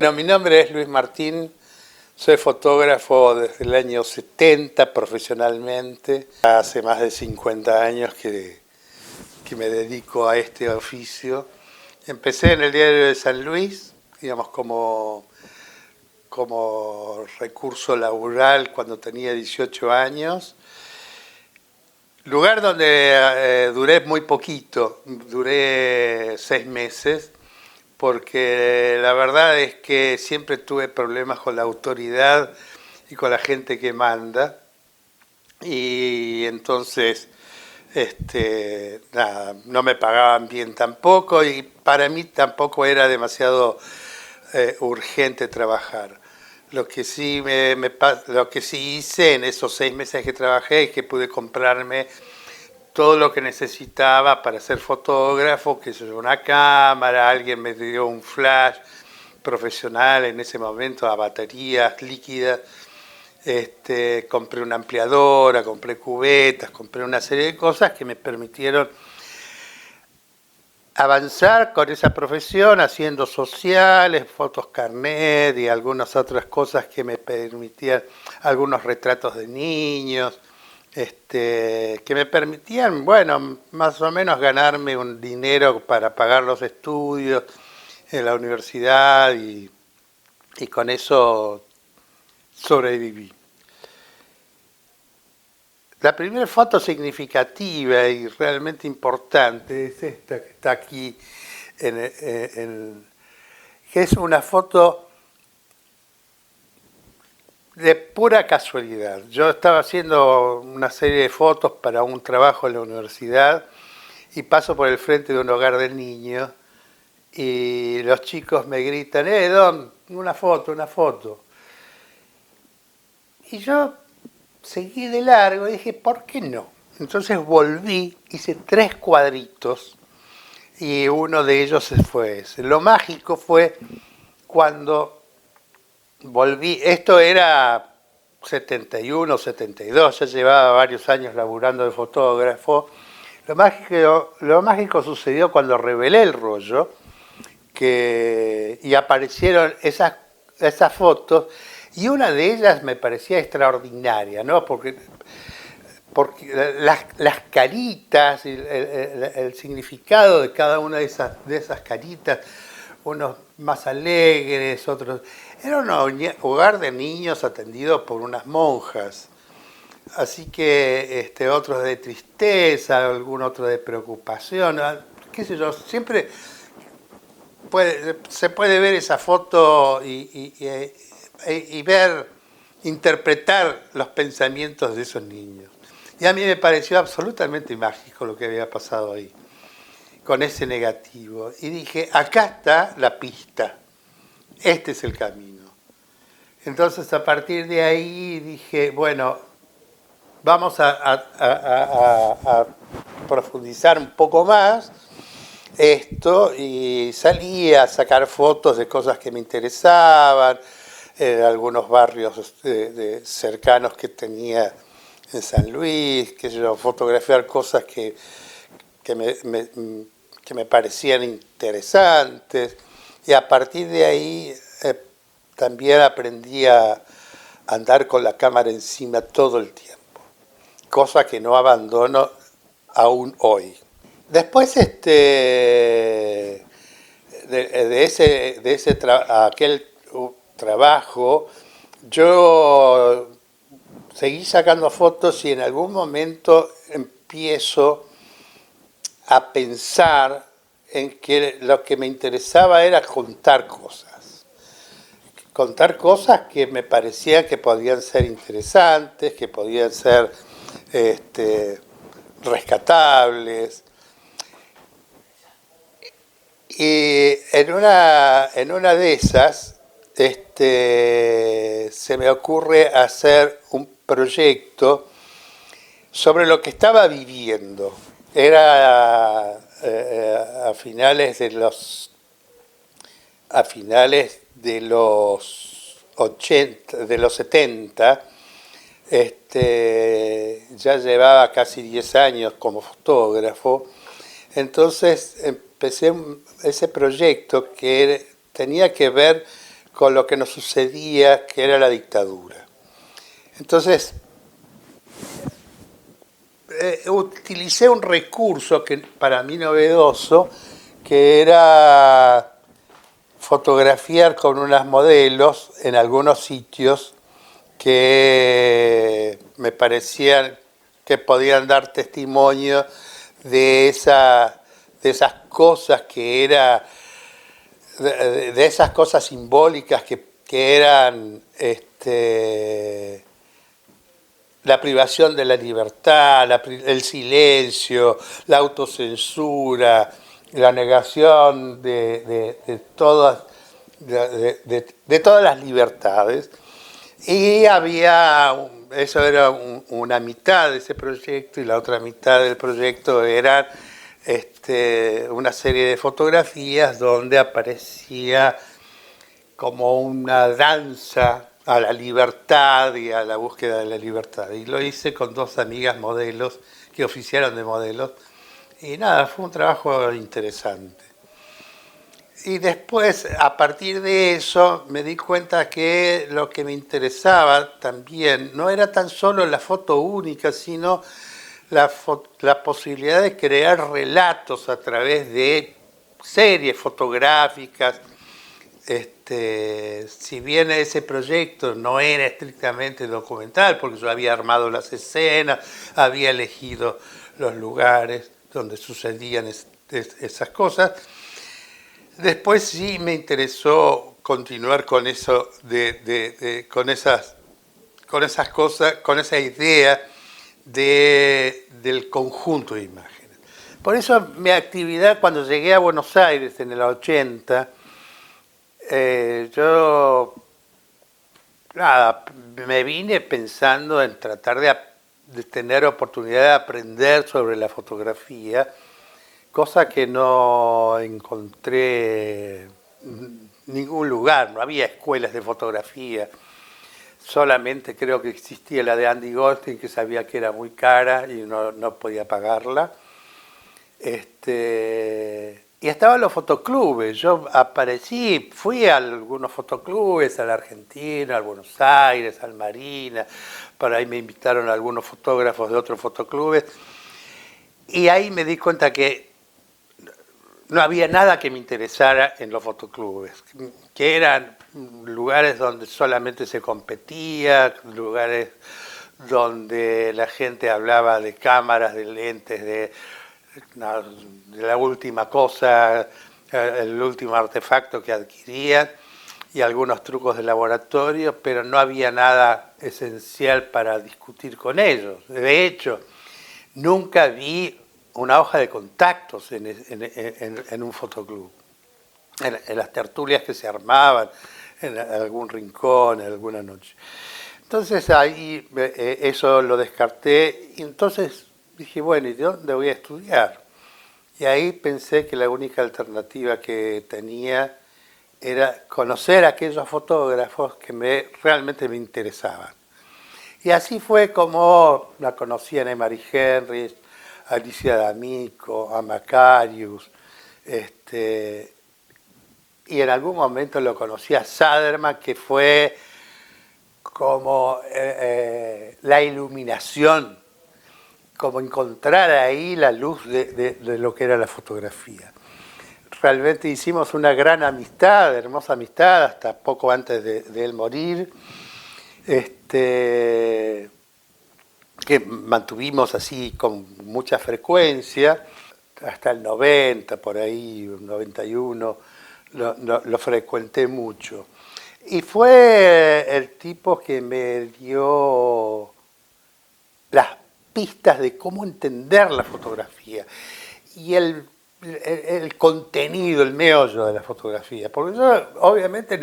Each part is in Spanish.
Bueno, mi nombre es Luis Martín, soy fotógrafo desde el año 70 profesionalmente. Hace más de 50 años que me dedico a este oficio. Empecé en el Diario de San Luis, digamos como recurso laboral cuando tenía 18 años. Lugar donde duré muy poquito, duré 6 meses, porque la verdad es que siempre tuve problemas con la autoridad y con la gente que manda, y entonces nada, no me pagaban bien tampoco, y para mí tampoco era demasiado urgente trabajar. Lo que sí hice en esos 6 meses que trabajé es que pude comprarme todo lo que necesitaba para ser fotógrafo, que es una cámara, alguien me dio un flash profesional en ese momento a baterías líquidas, compré una ampliadora, compré cubetas, compré una serie de cosas que me permitieron avanzar con esa profesión, haciendo sociales, fotos carnet y algunas otras cosas que me permitían, algunos retratos de niños, que me permitían, bueno, más o menos ganarme un dinero para pagar los estudios en la universidad, y con eso sobreviví. La primera foto significativa y realmente importante es esta que está aquí, que es una foto de pura casualidad. Yo estaba haciendo una serie de fotos para un trabajo en la universidad y paso por el frente de un hogar de niños y los chicos me gritan, Don, una foto, una foto. Y yo seguí de largo y dije, ¿por qué no? Entonces volví, hice 3 cuadritos y uno de ellos fue ese. Lo mágico fue cuando volví, esto era 71, 72, ya llevaba varios años laburando de fotógrafo. Lo mágico sucedió cuando revelé el rollo y aparecieron esas fotos, y una de ellas me parecía extraordinaria, ¿no? Porque las caritas, el significado de cada una de esas caritas, unos más alegres, otros... Era un hogar de niños atendido por unas monjas, así que otros de tristeza, algún otro de preocupación, qué sé yo, siempre se puede ver esa foto y ver, interpretar los pensamientos de esos niños. Y a mí me pareció absolutamente mágico lo que había pasado ahí, con ese negativo. Y dije, acá está la pista, este es el camino. Entonces a partir de ahí dije, bueno, vamos a profundizar un poco más esto, y salí a sacar fotos de cosas que me interesaban, algunos barrios cercanos que tenía en San Luis, que yo fotografiar cosas que me parecían interesantes, y a partir de ahí también aprendí a andar con la cámara encima todo el tiempo, cosa que no abandono aún hoy. Después aquel trabajo, yo seguí sacando fotos y en algún momento empiezo a pensar en que lo que me interesaba era contar cosas que me parecían que podían ser interesantes, que podían ser rescatables. Y en una de esas se me ocurre hacer un proyecto sobre lo que estaba viviendo. Era a finales de los 80, de los 70, ya llevaba casi 10 años como fotógrafo. Entonces empecé ese proyecto que tenía que ver con lo que nos sucedía, que era la dictadura. Entonces, utilicé un recurso que para mí novedoso, que era fotografiar con unas modelos en algunos sitios que me parecían que podían dar testimonio de esas cosas que era, de esas cosas simbólicas que eran la privación de la libertad, el silencio, la autocensura, la negación de todas las libertades. Y eso era una mitad de ese proyecto, y la otra mitad del proyecto era una serie de fotografías donde aparecía como una danza a la libertad y a la búsqueda de la libertad. Y lo hice con dos amigas modelos que oficiaron de modelos. Y nada, fue un trabajo interesante. Y después, a partir de eso, me di cuenta que lo que me interesaba también no era tan solo la foto única, sino la posibilidad de crear relatos a través de series fotográficas. Si bien ese proyecto no era estrictamente documental, porque yo había armado las escenas, había elegido los lugares donde sucedían esas cosas, después sí me interesó continuar con eso, con esas cosas, con esa idea del conjunto de imágenes. Por eso mi actividad cuando llegué a Buenos Aires en el 80, yo me vine pensando en tratar de tener oportunidad de aprender sobre la fotografía, cosa que no encontré en ningún lugar, no había escuelas de fotografía, solamente creo que existía la de Andy Goldstein, que sabía que era muy cara y no podía pagarla. Y estaban los fotoclubes, yo fui a algunos fotoclubes, a la Argentina, al Buenos Aires, al Marina, por ahí me invitaron a algunos fotógrafos de otros fotoclubes, y ahí me di cuenta que no había nada que me interesara en los fotoclubes, que eran lugares donde solamente se competía, lugares donde la gente hablaba de cámaras, de lentes, de la última cosa, el último artefacto que adquirían y algunos trucos de laboratorio, pero no había nada esencial para discutir con ellos. De hecho, nunca vi una hoja de contactos en un fotoclub, en las tertulias que se armaban, en algún rincón, en alguna noche. Entonces ahí eso lo descarté, y entonces dije, bueno, ¿y de dónde voy a estudiar? Y ahí pensé que la única alternativa que tenía era conocer a aquellos fotógrafos que realmente me interesaban. Y así fue como la conocí a Neymar Henry, a Alicia D'Amico, a Macarius, y en algún momento lo conocí a Saderman, que fue como la iluminación, como encontrar ahí la luz de lo que era la fotografía. Realmente hicimos una gran amistad, hermosa amistad, hasta poco antes de él morir, que mantuvimos así con mucha frecuencia, hasta el 90, por ahí, 91, lo frecuenté mucho. Y fue el tipo que me dio las pistas de cómo entender la fotografía y el contenido, el meollo de la fotografía. Porque yo obviamente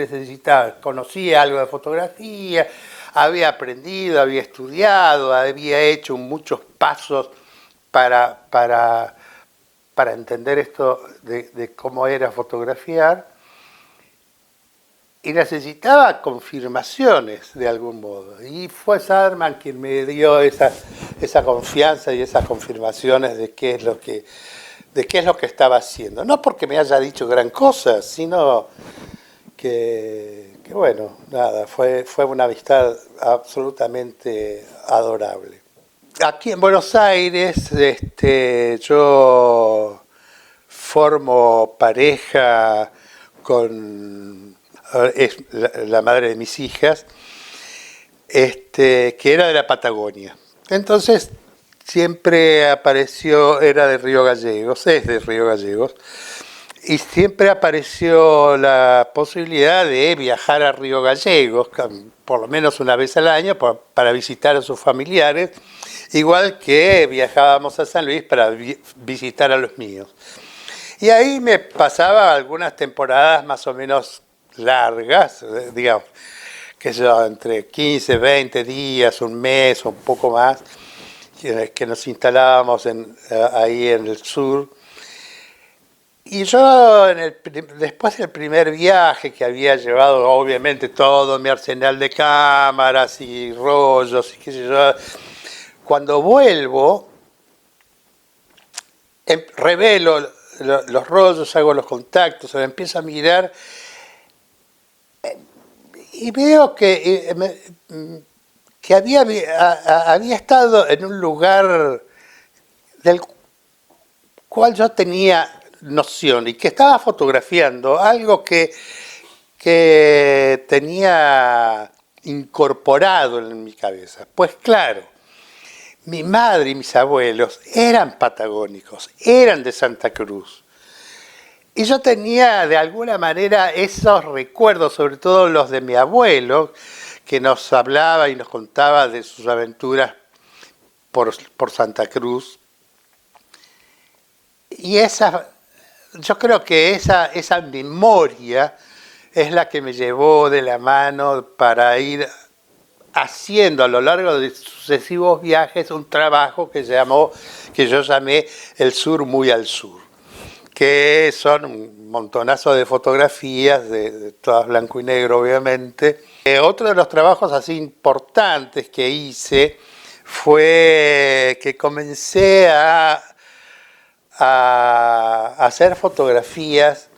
conocía algo de fotografía, había aprendido, había estudiado, había hecho muchos pasos para entender esto de cómo era fotografiar, y necesitaba confirmaciones de algún modo. Y fue Saderman quien me dio esa confianza y esas confirmaciones de qué es lo que estaba haciendo. No porque me haya dicho gran cosa, sino que que bueno, nada, fue una amistad absolutamente adorable. Aquí en Buenos Aires, yo formo pareja con es la madre de mis hijas, que era de la Patagonia. Entonces siempre apareció, era de Río Gallegos, es de Río Gallegos, y siempre apareció la posibilidad de viajar a Río Gallegos, por lo menos una vez al año, para visitar a sus familiares, igual que viajábamos a San Luis para visitar a los míos. Y ahí me pasaba algunas temporadas más o menos largas, digamos, que yo, entre 15, 20 días, un mes o un poco más, que nos instalábamos ahí en el sur. Y yo, después del primer viaje, que había llevado obviamente todo mi arsenal de cámaras y rollos y qué sé yo, cuando vuelvo, revelo los rollos, hago los contactos, empiezo a mirar y veo que había estado en un lugar del cual yo tenía noción y que estaba fotografiando algo que tenía incorporado en mi cabeza. Pues claro, mi madre y mis abuelos eran patagónicos, eran de Santa Cruz. Y yo tenía de alguna manera esos recuerdos, sobre todo los de mi abuelo, que nos hablaba y nos contaba de sus aventuras por Santa Cruz. Y yo creo que esa memoria es la que me llevó de la mano para ir haciendo a lo largo de sucesivos viajes un trabajo que yo llamé El Sur muy al sur, que son un montonazo de fotografías, de todas blanco y negro obviamente. Otro de los trabajos así importantes que hice fue que comencé a hacer fotografías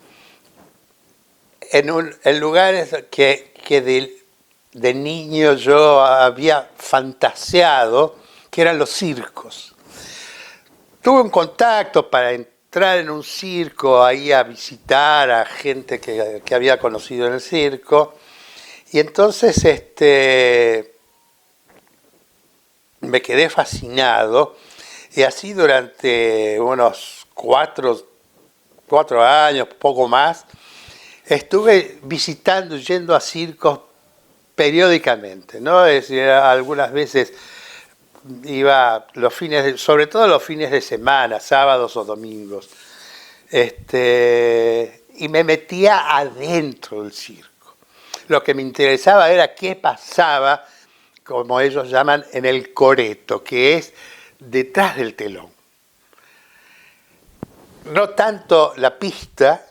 en lugares que de niño yo había fantaseado, que eran los circos. Tuve un contacto para entrar en un circo, ahí a visitar a gente que había conocido en el circo, y entonces me quedé fascinado, y así durante unos 4 años, poco más, estuve visitando, yendo a circos periódicamente, ¿no? Es decir, algunas veces iba sobre todo los fines de semana, sábados o domingos, y me metía adentro del circo. Lo que me interesaba era qué pasaba, como ellos llaman, en el coreto, que es detrás del telón. No tanto la pista,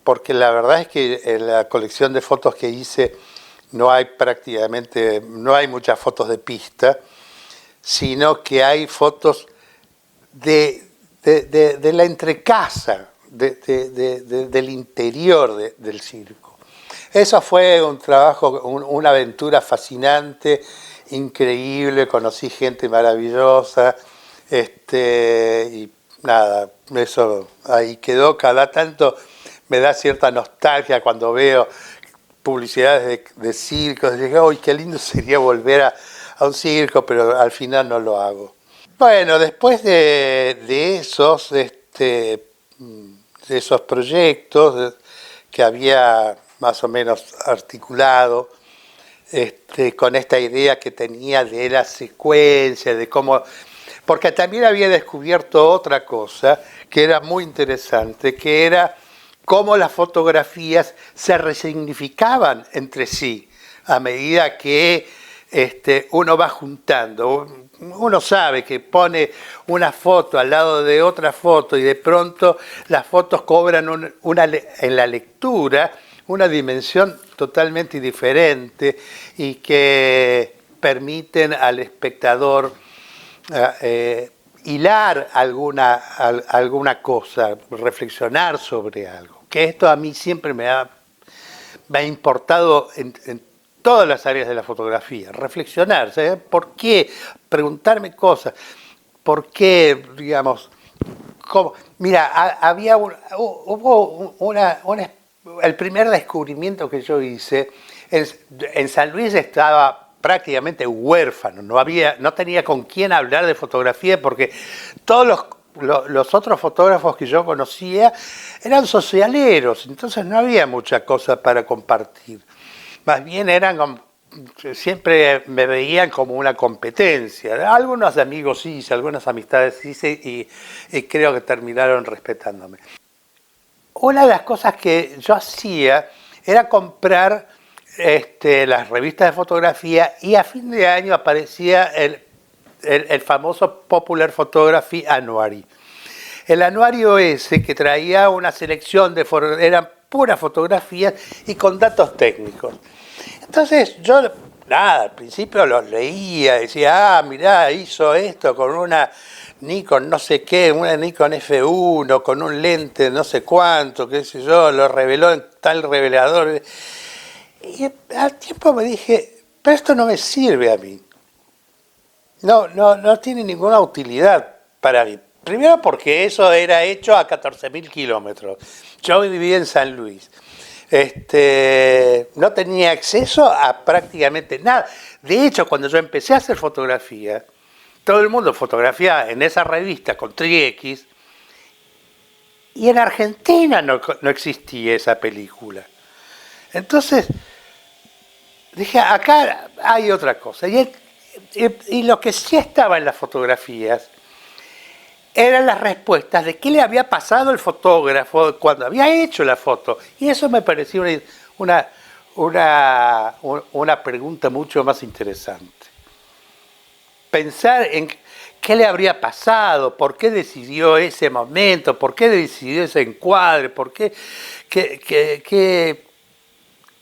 porque la verdad es que en la colección de fotos que hice no hay muchas fotos de pista, sino que hay fotos de la entrecasa, del interior del circo. Eso fue un trabajo, una aventura fascinante, increíble, conocí gente maravillosa, y nada, eso ahí quedó. Cada tanto me da cierta nostalgia cuando veo publicidades de circos, y digo, ¡ay, qué lindo sería volver a un circo! Pero al final no lo hago. Bueno, después de esos proyectos que había más o menos articulado, con esta idea que tenía de la secuencia, de cómo... Porque también había descubierto otra cosa que era muy interesante, que era cómo las fotografías se resignificaban entre sí a medida que uno va juntando. Uno sabe que pone una foto al lado de otra foto y de pronto las fotos cobran en la lectura una dimensión totalmente diferente y que permiten al espectador hilar alguna cosa, reflexionar sobre algo. Que esto a mí siempre me ha me ha importado en todas las áreas de la fotografía. Reflexionar, ¿sabes? ¿Por qué? Preguntarme cosas. ¿Por qué, digamos, cómo? Mira, hubo el primer descubrimiento que yo hice, en San Luis estaba prácticamente huérfano, no tenía con quién hablar de fotografía porque todos los otros fotógrafos que yo conocía eran socialeros, entonces no había mucha cosa para compartir. Más bien siempre me veían como una competencia. Algunos amigos hice, algunas amistades hice y creo que terminaron respetándome. Una de las cosas que yo hacía era comprar las revistas de fotografía y a fin de año aparecía el famoso Popular Photography Annuary. El anuario ese que traía una selección eran puras fotografías y con datos técnicos. Entonces yo, al principio los leía, decía, mirá, hizo esto con una Nikon no sé qué, una Nikon F1, con un lente no sé cuánto, qué sé yo, lo reveló en tal revelador. Y al tiempo me dije, pero esto no me sirve a mí. No tiene ninguna utilidad para mí. Primero porque eso era hecho a 14.000 kilómetros. Yo vivía en San Luis. No tenía acceso a prácticamente nada. De hecho, cuando yo empecé a hacer fotografía, todo el mundo fotografiaba en esa revista con Tri-X y en Argentina no existía esa película. Entonces, dije, acá hay otra cosa. Y lo que sí estaba en las fotografías eran las respuestas de qué le había pasado al fotógrafo cuando había hecho la foto. Y eso me pareció una pregunta mucho más interesante. Pensar en qué le habría pasado, por qué decidió ese momento, por qué decidió ese encuadre, por qué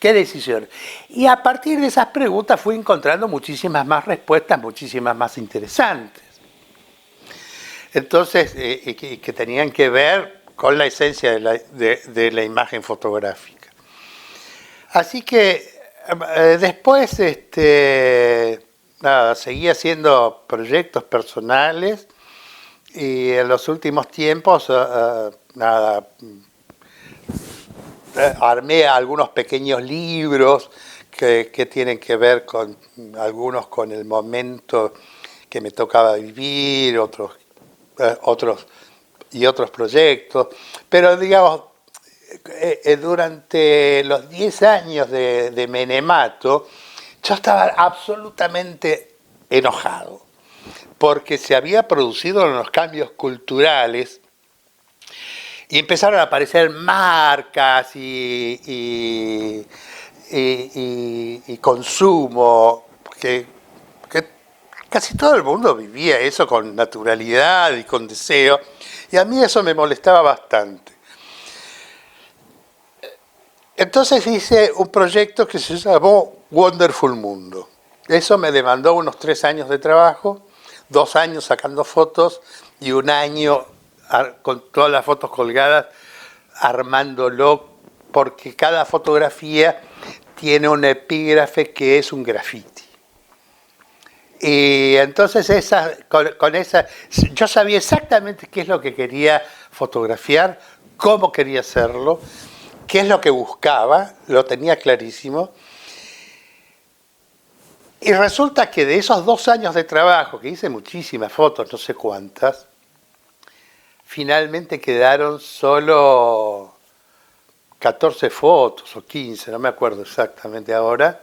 decisión. Y a partir de esas preguntas fui encontrando muchísimas más respuestas, muchísimas más interesantes. Entonces, que tenían que ver con la esencia de la imagen fotográfica. Así que después seguí haciendo proyectos personales y en los últimos tiempos armé algunos pequeños libros que tienen que ver con algunos con el momento que me tocaba vivir, otros proyectos, pero digamos, durante los 10 años de Menemato, yo estaba absolutamente enojado, porque se había producido unos cambios culturales y empezaron a aparecer marcas y consumo que casi todo el mundo vivía eso con naturalidad y con deseo, y a mí eso me molestaba bastante. Entonces hice un proyecto que se llamó Wonderful Mundo. Eso me demandó unos 3 años de trabajo, 2 años sacando fotos y 1 año con todas las fotos colgadas armándolo, porque cada fotografía tiene un epígrafe que es un grafiti. Y entonces con esa yo sabía exactamente qué es lo que quería fotografiar, cómo quería hacerlo, qué es lo que buscaba, lo tenía clarísimo. Y resulta que de esos 2 años de trabajo, que hice muchísimas fotos, no sé cuántas, finalmente quedaron solo 14 fotos o 15, no me acuerdo exactamente ahora,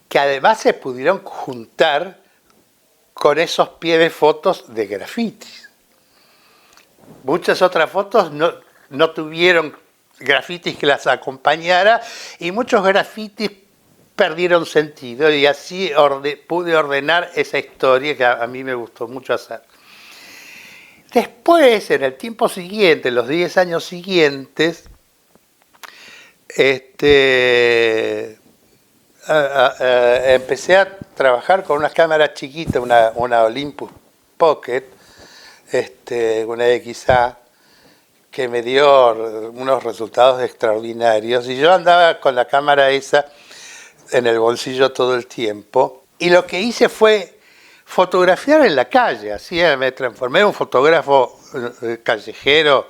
que además se pudieron juntar con esos pies de fotos de grafitis. Muchas otras fotos no tuvieron grafitis que las acompañara y muchos grafitis perdieron sentido, y así pude ordenar esa historia que a mí me gustó mucho hacer. Después, en el tiempo siguiente, los 10 años siguientes, empecé a trabajar con una cámara chiquita, una Olympus Pocket, una XA, que me dio unos resultados extraordinarios. Y yo andaba con la cámara esa en el bolsillo todo el tiempo. Y lo que hice fue fotografiar en la calle. Así me transformé en un fotógrafo callejero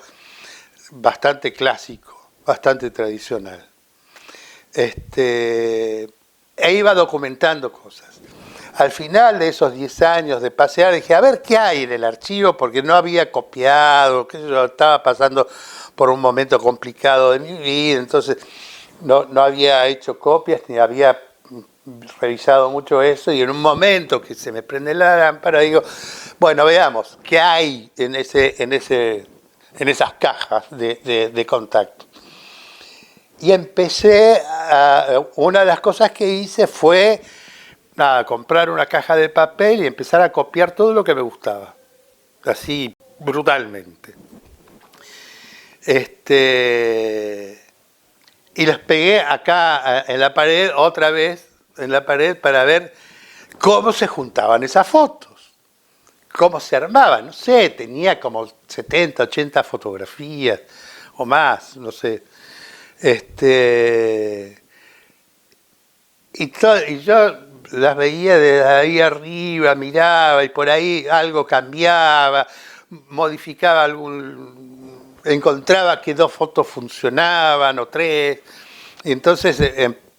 bastante clásico, bastante tradicional. E iba documentando cosas. Al final de esos 10 años de pasear, dije, a ver qué hay en el archivo, porque no había copiado, que yo estaba pasando por un momento complicado de mi vida, entonces no había hecho copias, ni había revisado mucho eso, y en un momento que se me prende la lámpara, digo, bueno, veamos, ¿qué hay en esas cajas de contacto? Y una de las cosas que hice fue comprar una caja de papel y empezar a copiar todo lo que me gustaba, así brutalmente. Y las pegué acá en la pared, otra vez en la pared, para ver cómo se juntaban esas fotos, cómo se armaban. No sé, tenía como 70, 80 fotografías o más, no sé. Y yo las veía desde ahí arriba, miraba y por ahí algo cambiaba, modificaba encontraba que 2 fotos funcionaban o 3, y entonces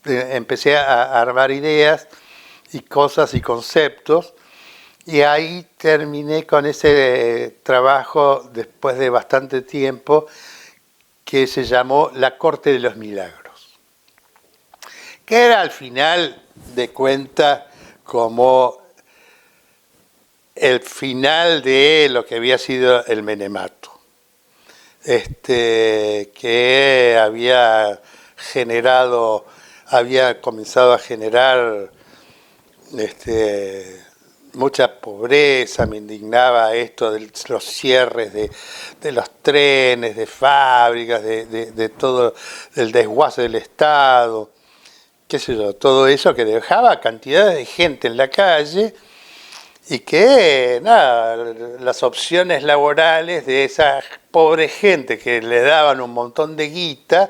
empecé a armar ideas y cosas y conceptos, y ahí terminé con ese trabajo después de bastante tiempo que se llamó La Corte de los Milagros, que era al final de cuentas como el final de lo que había sido el menemato, que había comenzado a generar mucha pobreza. Me indignaba esto de los cierres de los trenes, de fábricas, de todo el desguace del Estado, qué sé yo, todo eso que dejaba cantidades de gente en la calle y que, las opciones laborales de esa pobre gente que le daban un montón de guita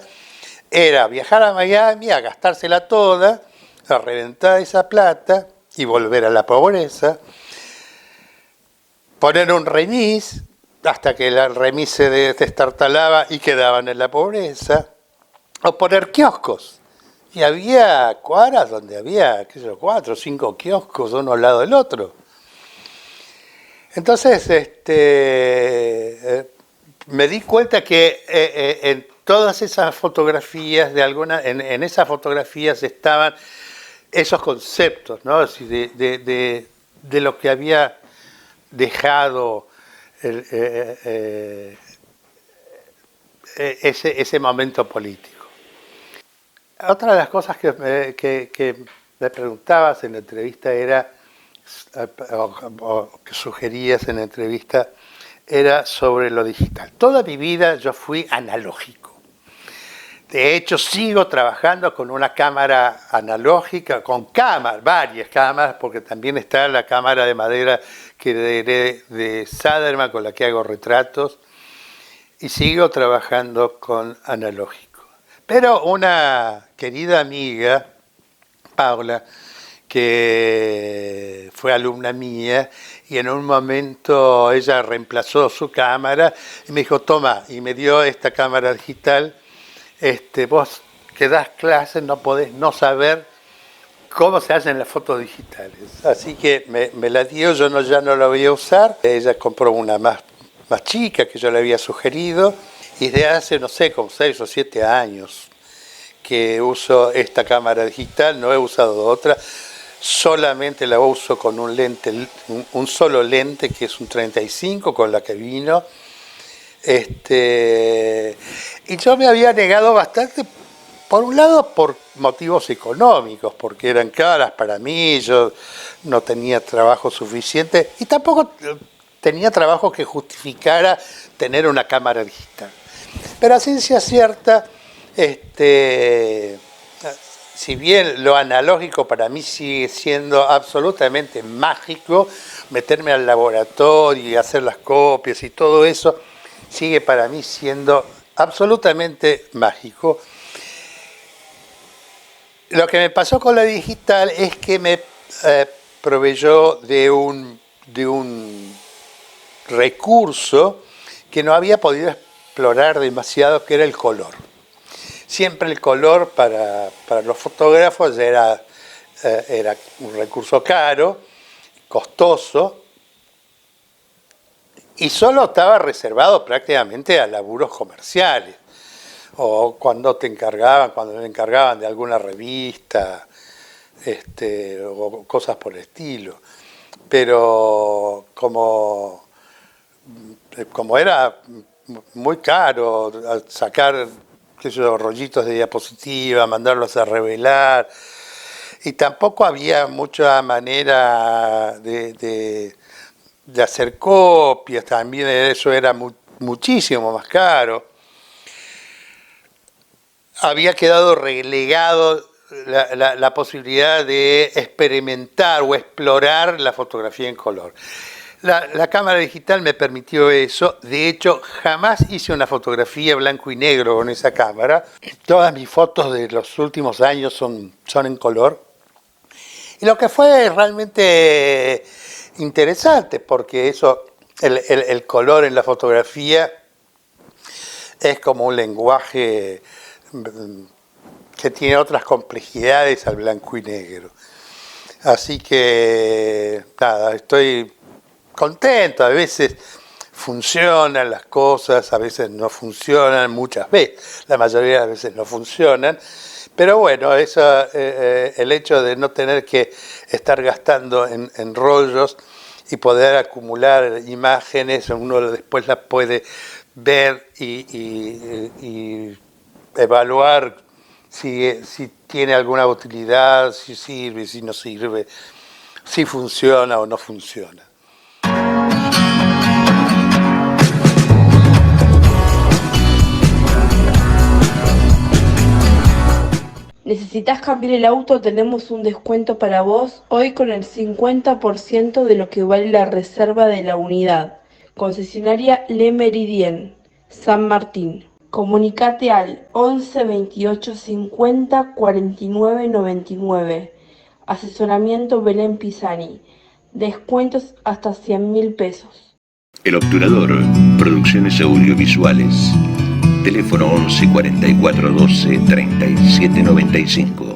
era viajar a Miami, a gastársela toda, a reventar esa plata y volver a la pobreza, poner un remis hasta que el remis se destartalaba y quedaban en la pobreza, o poner kioscos. Y había cuadras donde había, 4 o 5 kioscos uno al lado del otro. Entonces, me di cuenta que en todas esas fotografías, en esas fotografías estaban esos conceptos, ¿no? De lo que había dejado ese momento político. Otra de las cosas que me preguntabas en la entrevista era, o que sugerías en la entrevista, era sobre lo digital. Toda mi vida yo fui analógico. De hecho, sigo trabajando con una cámara analógica, varias cámaras, porque también está la cámara de madera que heredé de Saderman, con la que hago retratos, y sigo trabajando con analógico. Pero una querida amiga, Paula, que fue alumna mía, y en un momento ella reemplazó su cámara y me dijo, toma, y me dio esta cámara digital. Vos que das clases no podés no saber cómo se hacen las fotos digitales. Así que me la dio, yo ya no la voy a usar. Ella compró una más chica que yo le había sugerido, y desde hace, no sé, como 6 o 7 años que uso esta cámara digital, no he usado otra, solamente la uso con un lente, un solo lente, que es un 35 con la que vino. Y yo me había negado bastante, por un lado por motivos económicos, porque eran caras para mí, yo no tenía trabajo suficiente y tampoco tenía trabajo que justificara tener una cámara digital. Pero a ciencia cierta, si bien lo analógico para mí sigue siendo absolutamente mágico, meterme al laboratorio y hacer las copias y todo eso, sigue para mí siendo absolutamente mágico. Lo que me pasó con la digital es que me proveyó de un recurso que no había podido explorar demasiado, que era el color. Siempre el color para los fotógrafos era un recurso caro, costoso, y solo estaba reservado prácticamente a laburos comerciales, o cuando me encargaban de alguna revista, o cosas por el estilo. Pero como era muy caro sacar, qué sé yo, rollitos de diapositiva, mandarlos a revelar, y tampoco había mucha manera de hacer copias, también eso era muchísimo más caro. Había quedado relegado la posibilidad de experimentar o explorar la fotografía en color. La cámara digital me permitió eso. De hecho, jamás hice una fotografía blanco y negro con esa cámara. Todas mis fotos de los últimos años son en color. Y lo que fue realmente interesante, porque el color en la fotografía es como un lenguaje que tiene otras complejidades al blanco y negro. Así que, nada, estoy contento. A veces funcionan las cosas, a veces no funcionan, muchas veces, la mayoría de las veces no funcionan. Pero bueno, el hecho de no tener que estar gastando en rollos y poder acumular imágenes, uno después las puede ver y evaluar si tiene alguna utilidad, si sirve, si no sirve, si funciona o no funciona. ¿Necesitas cambiar el auto? Tenemos un descuento para vos hoy con el 50% de lo que vale la reserva de la unidad. Concesionaria Le Méridien, San Martín. Comunicate al 11 28 50 49 99. Asesoramiento Belén Pisani. Descuentos hasta 100.000 pesos. El Obturador, producciones audiovisuales. Teléfono 11 44 12 37 95.